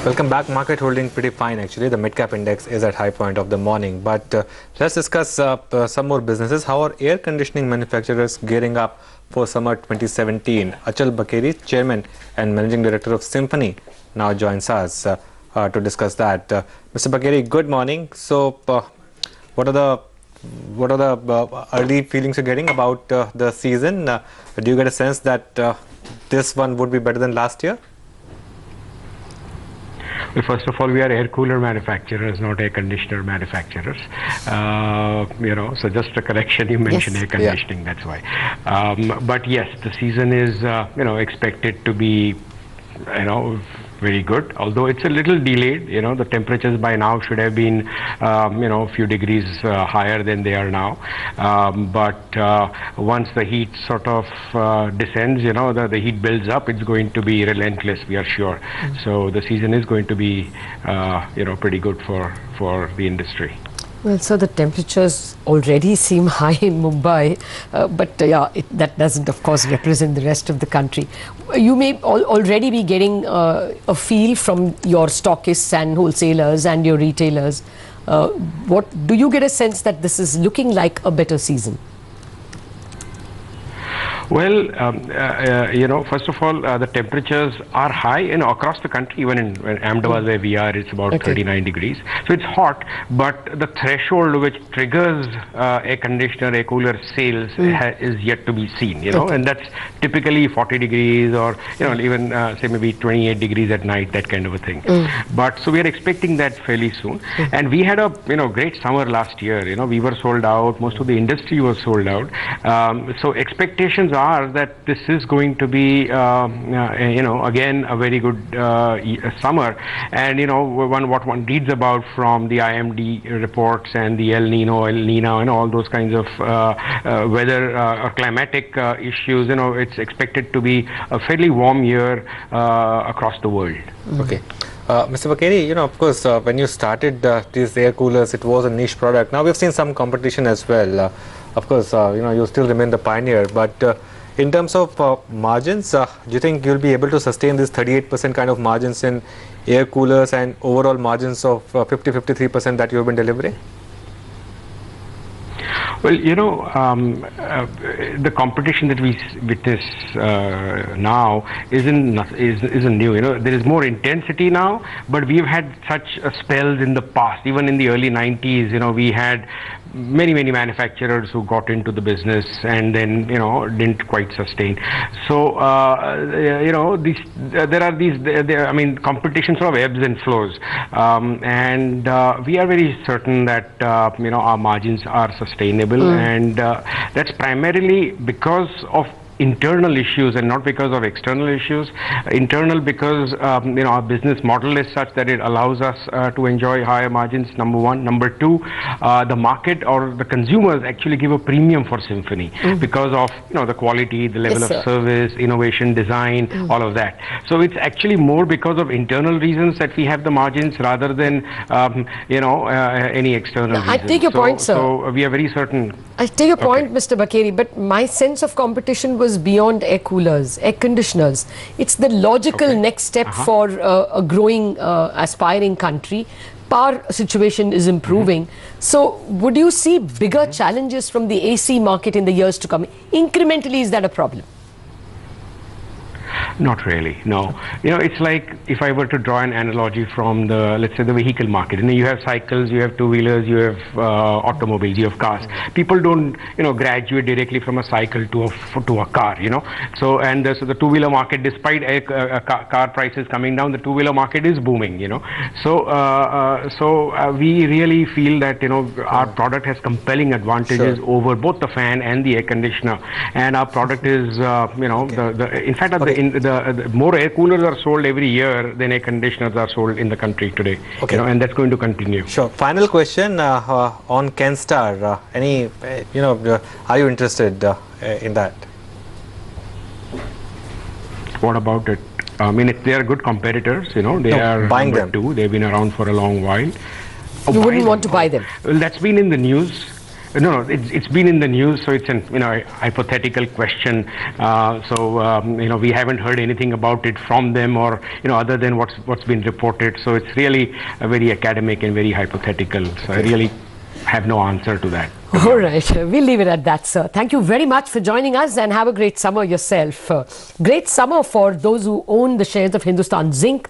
Welcome back. Market holding pretty fine actually. The mid-cap index is at high point of the morning. But let's discuss some more businesses. How are air conditioning manufacturers gearing up for summer 2017? Achal Bakeri, Chairman and Managing Director of Symphony, now joins us to discuss that. Mr. Bakeri, good morning. So, what are the early feelings you're getting about the season? Do you get a sense that this one would be better than last year? Well, first of all, we are air cooler manufacturers, not air conditioner manufacturers. So just a correction, you mentioned air conditioning, that's why. But yes, the season is, expected to be, very good, although it's a little delayed. The temperatures by now should have been, a few degrees higher than they are now. But once the heat sort of descends, the heat builds up, it's going to be relentless, we are sure. So the season is going to be, pretty good for the industry. Well, so the temperatures already seem high in Mumbai, but that doesn't, of course, represent the rest of the country. You may already be getting a feel from your stockists and wholesalers and your retailers. What do you get a sense that this is looking like a better season? Well, first of all, the temperatures are high, across the country. Even in Ahmedabad where we are, it's about 39 degrees. So it's hot, but the threshold which triggers air conditioner, air cooler sales is yet to be seen, and that's typically 40 degrees or, even say maybe 28 degrees at night, that kind of a thing. But so we are expecting that fairly soon. And we had a, great summer last year. We were sold out. Most of the industry was sold out. So expectations are that this is going to be, again, a very good summer. And, what one reads about from the IMD reports and the El Nino, and all those kinds of weather or climatic issues, it's expected to be a fairly warm year across the world. Okay. Mr. Bakeri, of course, when you started these air coolers, it was a niche product. Now we've seen some competition as well. Of course, you still remain the pioneer, but in terms of margins, do you think you'll be able to sustain this 38% kind of margins in air coolers and overall margins of 50-53% that you've been delivering? Well, the competition that we witness now isn't new. There is more intensity now, but we've had such spells in the past. Even in the early 90s, we had many manufacturers who got into the business and then didn't quite sustain. So competition sort of ebbs and flows, and we are very certain that our margins are sustainable, and that's primarily because of internal issues and not because of external issues. Internal because our business model is such that it allows us to enjoy higher margins, number one. Number two, the market or the consumers actually give a premium for Symphony because of the quality, the level of service, innovation, design, all of that. So it's actually more because of internal reasons that we have the margins rather than any external reasons. I take your point, sir. So we are very certain. I take your point, Mr. Bakeri, but my sense of competition was beyond air coolers, air conditioners. It's the logical next step for a growing, aspiring country. Power situation is improving. So would you see bigger challenges from the AC market in the years to come? Incrementally, is that a problem? Not really, no. It's like if I were to draw an analogy from let's say the vehicle market. You have cycles, you have two-wheelers, you have automobiles, you have cars. People don't, graduate directly from a cycle to a car, So so the two-wheeler market, despite car prices coming down, the two-wheeler market is booming, So we really feel that our product has compelling advantages over both the fan and the air conditioner, and our product is in fact the more air coolers are sold every year than air conditioners are sold in the country today. And that's going to continue. Sure. Final question on Kenstar. Are you interested in that? What about it? They are good competitors. They are buying number two. They've been around for a long while. You wouldn't want to buy them? Well, that's been in the news. No, it's been in the news, so it's an hypothetical question. We haven't heard anything about it from them, or other than what's been reported. So it's really very academic and very hypothetical. So I really have no answer to that. All right, we'll leave it at that, sir. Thank you very much for joining us, and have a great summer yourself. Great summer for those who own the shares of Hindustan Zinc.